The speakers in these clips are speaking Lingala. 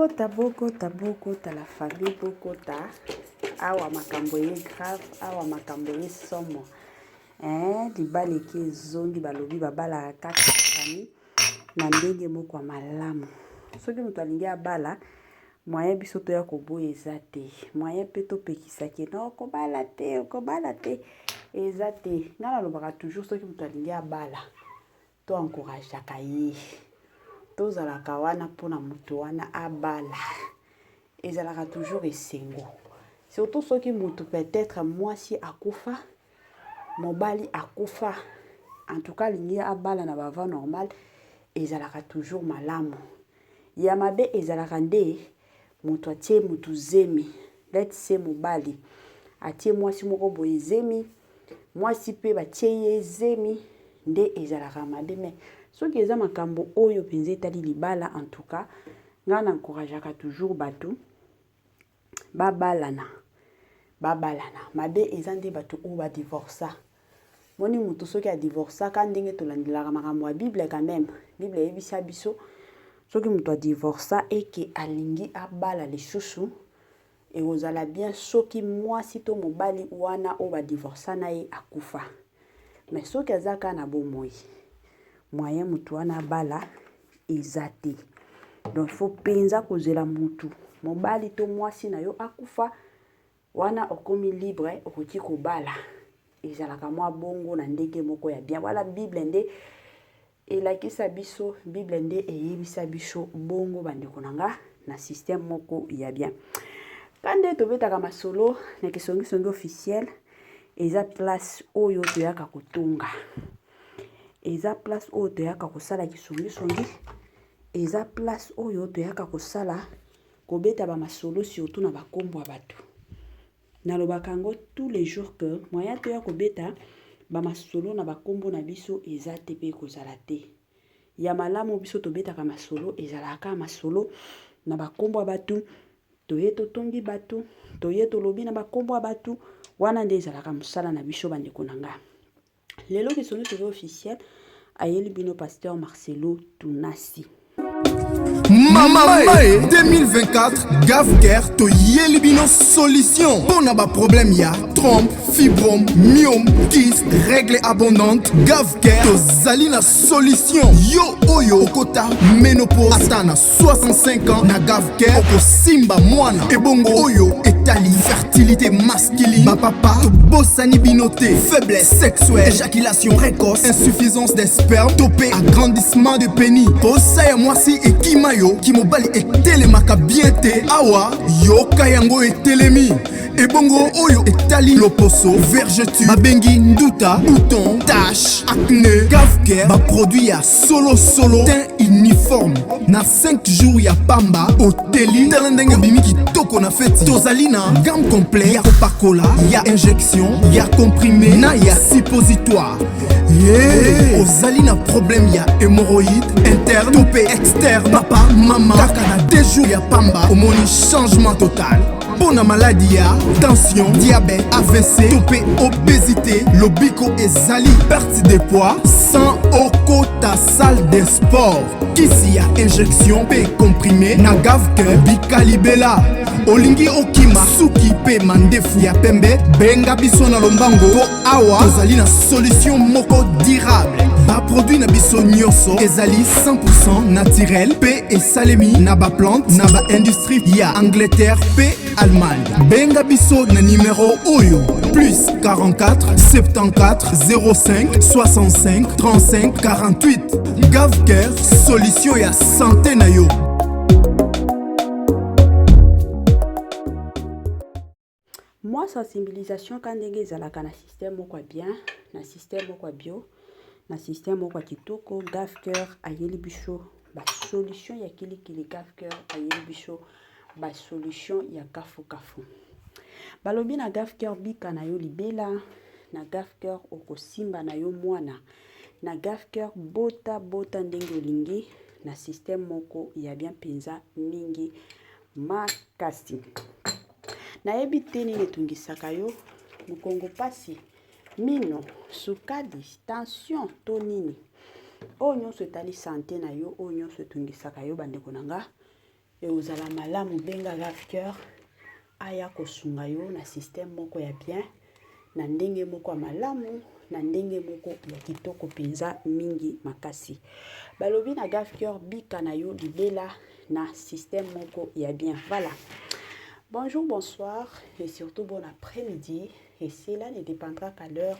Bokota la famille Bokota. Awa makambo ye grave, awa makambo ye somo. Libala eke zongi balobi babala kaka famille na ndenge moko ya malamu. Soki moto alingi abala moyen biso to ya koboya eza te. Moyen pe to pekisaki non kobala te. Eza te. Nga nalobaka toujours soki moto alingi abala to encourageaka ye. Tozalaka wana mpona moto wana abala. Ezalaka toujours esengo. Surtout soki moto peut-être mwasi akufa, mobali akufa. En tout cas lingi abala na bava normal, ezalaka toujours malamu. Ya mabe ezalaka nde moto atie moto zemi. Let's say mobali atie mwasi moko boye zemi, mwasi pe batie ye zemi nde ezalaka mabe. Mais soki eza makambo oyo penza etali libala, en tout cas nga na encourageaka toujours bato babalana. Mabe eza nde bato oyo ba divorça. Moni moto soki a divorça ka ndenge tolandelaka makambo ya Bible quand même. Bible yebisa biso soki moto a divorça eke alingi abala lisusu ekozala bien soki mwasi to mobali wana oyo ba divorça na ye akufa. Mais soki azaka na bomoi moyen moto wana abala eza te. Donc faut penza kozela motu mobali to mwasi na yo akufa wana okomi libre okoki kobala. Ezalaka mwa bongo na ndenge moko ya bien. Wala Bible nde elakisa biso, Bible nde eyebisa biso bongo bandeko nanga na système moko ya bien. Kande tobetaka masolo na kisongi officiel eza place oyo toyaka kotunga. Eza place oyo toyaka kosala kisongi. Eza place oyo toyaka kosala kobeta ba masolo surtout na bakombo ya bato. Nalobaka ngo tous les jours que moyen toya kobeta ba masolo na bakombo na biso eza te pe kozala te. Ya malamu biso tobetaka masolo ezalaka masolo na bakombo ya bato, toye totongi bato, toye tolobi na bakombo ya bato, wana nde ezalaka mosala na biso bandeko nanga. Lelo kisongi officiel ayeli bino pasteur Marcelo Tunasi. Mama 2024 Gavker to yelibino solution pour na ba problème ya trompe, fibrome, myome, kyste, règle abondante. Gavker to zalina solution. Yo oyo kota ménopause atana 65 ans na Gavker oko simba mwana ebongo oyo etali fertilité masculine. Ba papa to bossani binoté, faiblesse sexuelle, éjaculation précoce, insuffisance des spermes, topé agrandissement de pénis. Bossa ya mwasi ekimayo kimobali etelemaka bien te awa yoka yango etelemi ebongo oyo etali loposo vergeture babengi nduta bouton tache acné. Gavker ba produit ya solo teint uniforme na 5 jours ya pamba oteli telendenge bimi kitoko na feti. Tozali na gamme complet ya kopakola ya injection ya comprimé na ya suppositoire. Ozali na problème ya hémorroïde interne topé externe papa mama kaka na 2 jours ya pamba omoni changement total. Pour la maladie ya tension, diabète, AVC, topé, obésité, lobiko ezali perte de poids sans okota salle de sport. Kisi ya injection pe comprimé na Gavker bikalibela olingi okima suki pe mandefu ya pembe benga biso na lombango po awa tozali na solution moko durable. Ba produit na biso nyonso ezali 100% naturel pe esalemi na ba plante na ba industrie ya Angleterre pe Allemagne. Benga biso na numéro oyo plus 44 74 05 65 35 48. Gavker solution ya santé na yo. Moi sensibilisation quand ndenge ezalaka na système moko bien, na système moko bio, na système moko kitoko. Gavker ayeli biso ba solution ya kilikili. Gavker ayeli biso ba solution ya kafu. Balobi na Gavker bika na yo libela, na Gavker okosimba na yo mwana, na Gavker bota ndenge olingi na système moko ya bien penza mingi makasi. Na yebi teni netungisaka yo mukongo pasi mino sukadi tension to nini oyo nyonso etali santé na yo, oyo nyonso etungisaka yo bandeko nanga et ozala malamu benga Grave Cœur aya kosunga yo na système moko ya bien na ndenge moko ya malamu na ndenge moko ya kitoko penza mingi makasi balobi na Grave Cœur bika na yo libela na système moko ya bien. Voilà. Bonjour, bonsoir et surtout bon après-midi. Et cela ne dépendra qu'à l'heure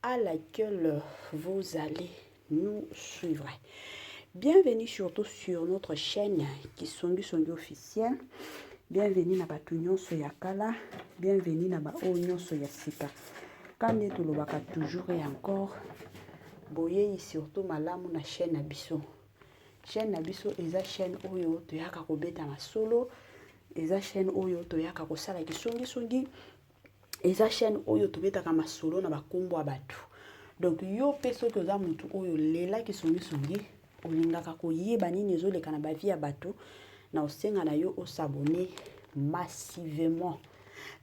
à laquelle vous allez nous suivre. Bienvenue surtout sur notre chaîne qui songi officielle. Bienvenue na Batunion Soyakala. Bienvenue na Baonion Soyasika. Quand nous le toujours et encore, boye surtout malamu na chaîne Abisso. Chaîne Abisso est la chaîne oyo toyaka kobeta masolo. Eza chaîne oyo toyaka kosala kisongi eza chaîne oyo tobetaka masolo na bakombo ya bato. Donc yo peso que za mutu oyo lela kisongi olingaka koyeba nini ezoleka na bavie ya bato na osenga na yo osabone massivement.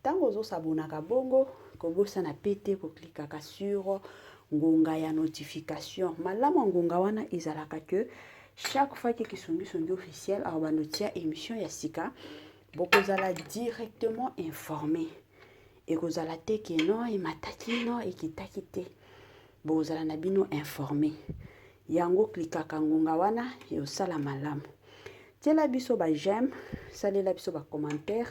Tango ozosabonaka bongo kobosa na pete koklikaka sur ngonga ya notification. Malamu ngonga wana ezalaka que chaque fois que kisongi officiel a banotia émission ya sika bokozala directement informé et kozala te ke non et mataki non et kitaki te bokozala na bino informé yango klikaka ngonga wana et osala malamu tiela biso ba j'aime salela biso ba commentaire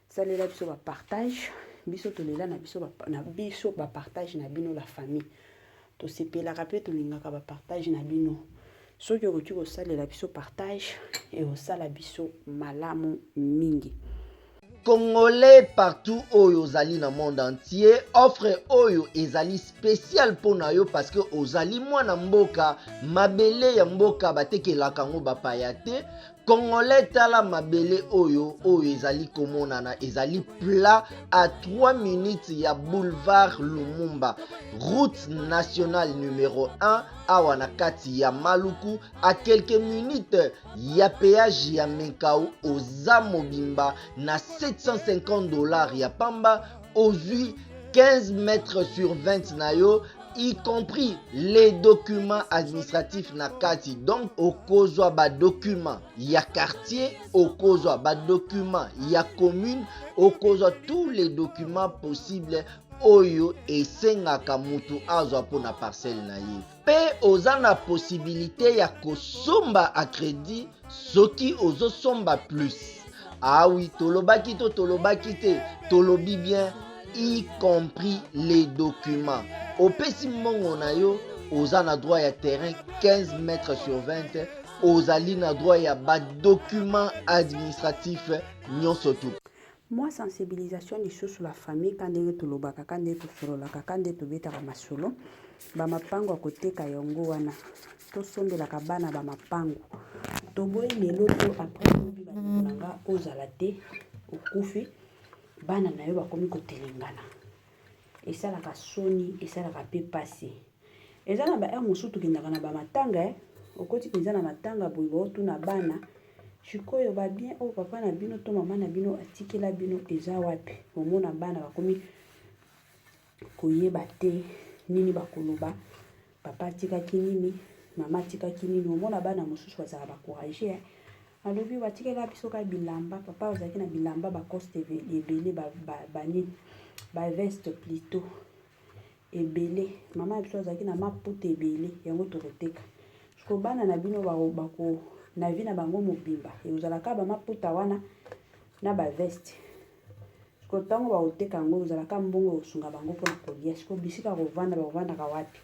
salela biso ba partage biso tolela na biso ba partage na bino la famille to sepelaka pe tolingaka ba partage na bino. Soki okoki kosalela biso partage et osala biso malamu mingi. Congolais partout oyo ozali na monde entier, offre oyo ezali spécial pona yo parce que ozali mwana mboka mabele ya mboka batekelaka ngo bapaya te. Congolais tala mabele oyo ezali komonana ezali plat à 3 minutes ya boulevard Lumumba, route nationale numéro 1 awa na kati ya Maluku, à quelques minutes ya péage ya Menkau oza mobimba na $750 ya pamba ozui 15 mètres sur 20 na yo, y compris les documents administratifs na kati. Donc okozwa ba documents ya quartier, okozwa ba documents ya commune, okozwa tous les documents possibles oyo esengaka mutu azwa pona parcelle na ye. Pe oza na possibilité ya kosomba a crédit soki ozosomba plus. Ah oui, tolobaki te, tolobi bien, y compris les documents. Opesi mbongo na yo, oza na droit ya terrain 15 mètres sur 20, ozali na droit ya ba documents administratifs nyonso tu. Moi, sensibilisation sur la famille, quand on est lobaka, quand on est sololaka, quand on est betaka masolo, ba mapango à côté kayongo wana. To sombe la kabana ba mapango. To boy lelo to après lobi ba nanga ozala te okufi bana na yo bakomi kotelengana. Esalaka soni, esalaka pe passé. Ezala ba er mosutu kindaka na ba matanga okoti penza na matanga boy ba otuna bana. Chikoyo ba bien o papa na bino to mama na bino atikela bino eza wapi omona bana bakomi koyeba te nini bakoloba papa atikaki nini mama atikaki nini omona bana mosusu bazala bakourage alobi batikela biso ka bilamba papa ozalaki na bilamba bacoste ebele banini baveste plutôt ebele mama biso azalaki na maputa ebele yango tokoteka siko bana na bino bako na vi na bango mobimba e ozalaka ba maputa wana na ba veste siko tango ba oteka yango ozalaka mbongo osunga bango pona kolia siko bisika kovanda ka wapi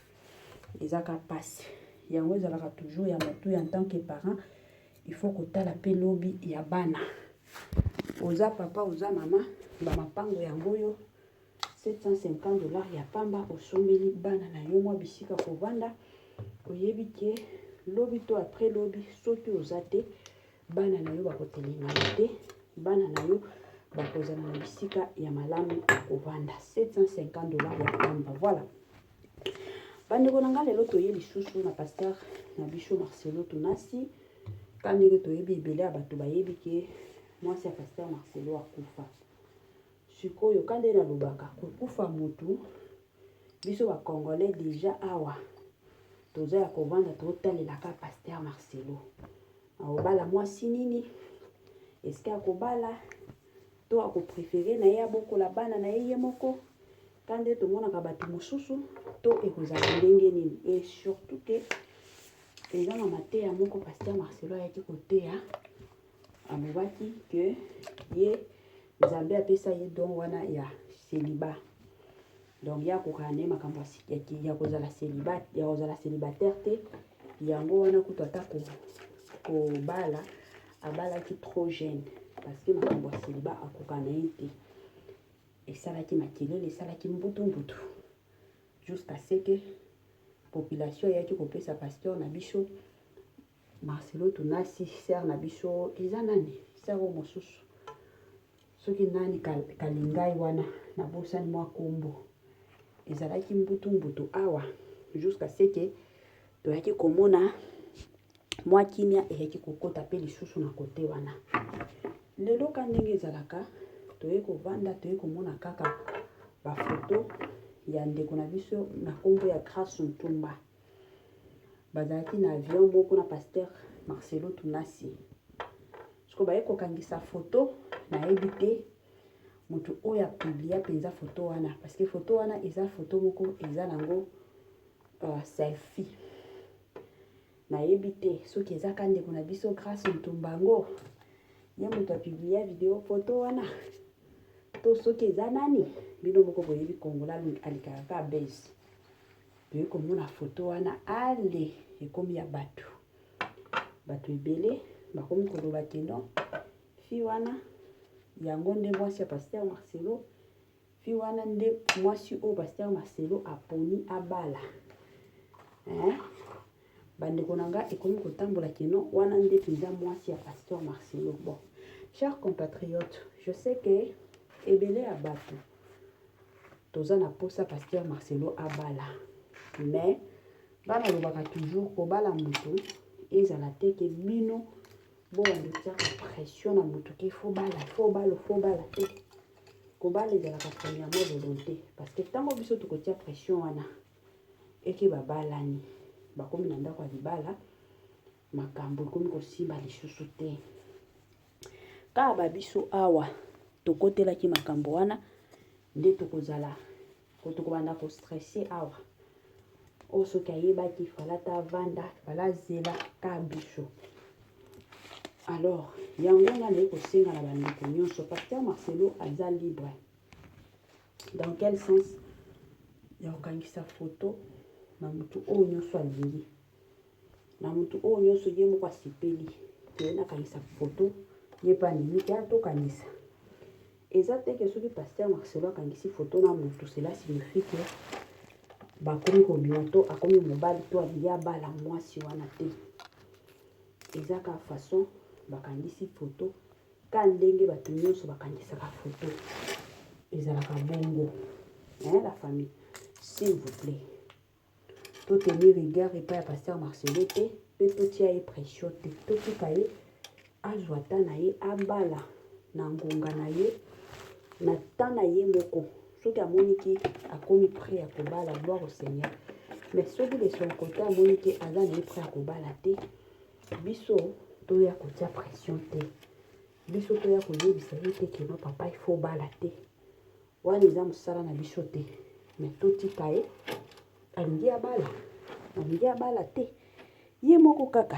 ezaka pasi yango ezalaka toujours ya motu en tant que parent il faut kotala pe lobi ya bana oza papa oza mama ba mapango yango yo $750 ya pamba osombeli bana na yo mwa bisika kovanda oyebi ke lobi to après lobi soki ozate bana na yo bakotelengana te bana na yo bakozala na bisika ya malamu kovanda $750 ya pamba. Voilà. Bandeko na nga lelo toye lisusu na pasteur na biso Marcelo Tonasi kandenge toyebi ebele ya bato bayebi ke mwasi ya pasteur Marcelo akufa sikoyo kande na lobaka kokufa mutu biso ba Congolais déjà awa toza ya kovanda totalelaka pasteur Marcelo aobala mwasi nini eske akobala to akopréféré na ye abokola bana na ye moko kande tomonaka bato mosusu to ekozala ndenge nini. Et surtout que eza na mateya moko Pasteur Marcelo ayaki koteya alobaki ke ye Nzambe apesa ye don wana ya célibat. Donc ya kokana ne makambo ya kozala célibat, ya kozala célibataire te yango wana kutu ata kobala abalaki trop jeune parce que makambo ya célibat akokana ye te. Esalaki makelele, esalaki mbutu jusqu'à ce que population yaki kopesa pasteur na biso Marcelo Tunasi ser na biso eza nani ser o mosusu soki nani kalingai wana na bosani mwa kombo ezalaki mbutu awa jusqu'à ce que toyaki komona mwa kimia eyaki kokota pe lisusu na kote wana. Lelo ka ndenge ezalaka toye kovanda toye komona kaka bafoto ya ndeko na biso na kombo ya Grâce Ntumba. Bazalaki na avion moko na Pasteur Marcelo Tunasi. Siko baye kokangisa foto na yebi te mutu oyo apublia penza foto wana parce que foto wana eza foto moko eza nango selfie. Na yebi te soki eza ka ndeko na biso Grâce Ntumba ngo ye mutu apublia video foto wana to soki eza nani bino moko boyebi kongola alikaka base. Toye komona foto wana ale ekomi ya bato ebele bakomi koloba keno fi wana yango nde mwasi ya Pasteur Marcelo, fi wana nde mwasi o Pasteur Marcelo aponi abala. Bandeko nanga ekomi kotambola keno wana nde penza mwasi ya Pasteur Marcelo. Bon, chers compatriotes, je sais que ebele ya bato toza na posa Pasteur Marcelo abala. Mais bana lobaka toujours kobala mutu ezala te ke bino bo wandotiaka pression na mutu ke faut bala te. Kobala ezalaka premièrement volonté parce que tango biso tokotia pression wana eke babalani bakomi na ndako ya libala makambo ekomi kosimba lisusu te. Kaka babiso awa tokotelaki makambo wana nde tokozala tokobanda kostresse awa o soki ayebaki falata vanda fala zela ka biso. Alors yango nga naye kosenga na bandeko nyonso Pasteur Marcelo aza libre. Dans quel sens? Ya kokangisa foto na mutu oyo nyonso alingi na mutu oyo nyonso ye moko asepeli toye nakangisa foto ye pa ndimi te atokangisa. Eza te ke soki Pasteur Marcelo akangisi foto na mutu cela signifie que bakomi kobima to akomi mobali to alingi abala mwasi wana te. Eza ka façon bakangisi foto ka ndenge bato nyonso bakangisaka foto ezalaka bongo. La famille, s'il vous plaît, to tenir rigueur epai ya Pasteur Marcelo te pe totia ye pression te totika ye azwa ta na ye abala na ngonga na ye na ta na ye moko soki amoniki akomi prêt ya kobala gloire au Seigneur. Mais soki de son côté amoniki aza na ye prêt ya kobala te biso toya kotia pression te biso toya koyebisa ye te keno papa il faut bala te wana eza mosala na biso te. Mais totika ye alingi abala te ye moko kaka.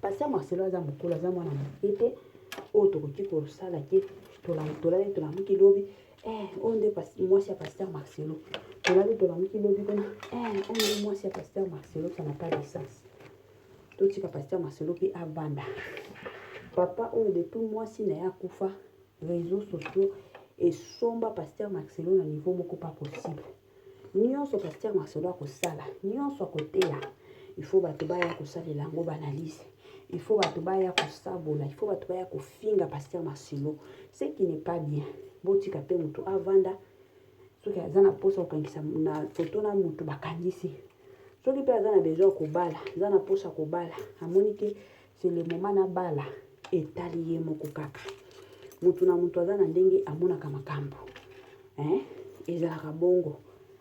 Pasteur Marcelo aza mokolo aza mwana moke te oyo tokoki kosala ke tolamuki lobi oyo nde mwasi ya Pasteur Marcelo tolamuki lobi kuna oyo nde mwasi ya Pasteur Marcelo. Ça n'a pas de sens. Totika Pasteur Marcelo pe abanda papa oyo depuis mwasi na ye akufa réseaux sociaux esomba Pasteur Marcelo na niveau moko pas possible. Nyonso Pasteur Marcelo akosala nyonso akoteya il faut bato baya kosalela yango banalise. Il faut bato baya kosabola, il faut bato baya kofinga Pasteur Marcelo. Ce qui n'est pas bien. Botika pe mutu avanda soki aza na posa kokangisa na foto na mutu bakangisi. Soki pe aza na besoin kobala, aza na posa kobala, amoni ke c'est le moment na bala etali ye moko kaka. Mutu na mutu aza na ndenge amonaka makambo. Ezalaka bongo.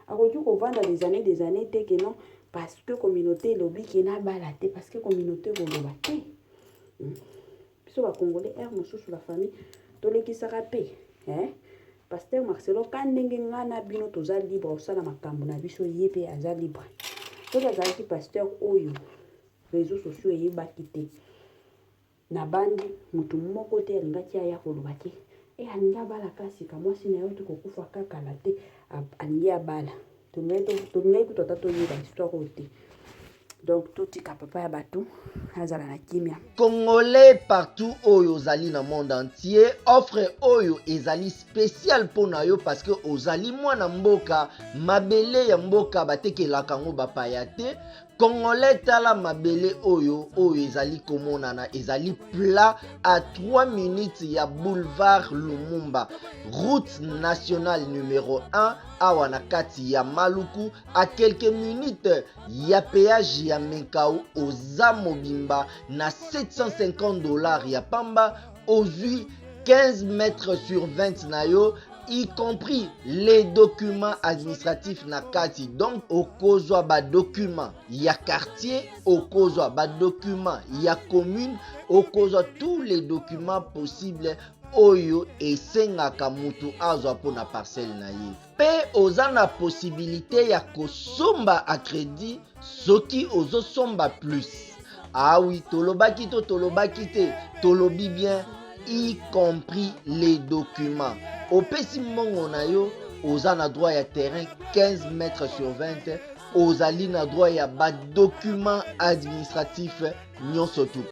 Akoki kovanda des années te ke non parce que communauté lobi ke na bala te parce que communauté koloba te. biso bacongolais aire mosusu la famille tolekisaka mpe paster Marcelo ka ndenge nga na bino toza libre osala makambo na biso ye mpe aza libre soki azalaki paster oyo réseaux sociaux eyebaki te na bandi motu moko te alingaki aya koloba te alingi abala kasi kamwasi na yo tokokufa kaka na te alingi abala tolingaki kutu ata toyeba histoire oyo te. Donc tout tika papa ya bato azala na kimia. Congolais partout oyo ozali na monde entier, offre oyo ezali spécial pona yo parce que ozali mwana mboka mabele ya mboka batekelaka ngo bapaya te. Congolais tala mabele oyo ezali komonana ezali plat à 3 minutes ya boulevard Lumumba, route nationale numéro 1 awa na kati ya Maluku, à quelques minutes ya péage ya Menkau oza mobimba na $750 ya pamba ozui 15 mètres sur 20 na yo, y compris les documents administratifs na kati. Donc okozwa ba document ya quartier, okozwa ba document ya commune, okozwa tous les documents possibles oyo esengaka mutu azwa pona parcelle na ye. Pe oza na possibilité ya kosomba a crédit soki ozosomba plus. Ah oui, tolobaki te, tolobi bien, y compris les documents. Opesi mongo na yo, oza na droit ya terrain 15 mètres sur 20, ozali na droit ya ba document administratif nyonso tout.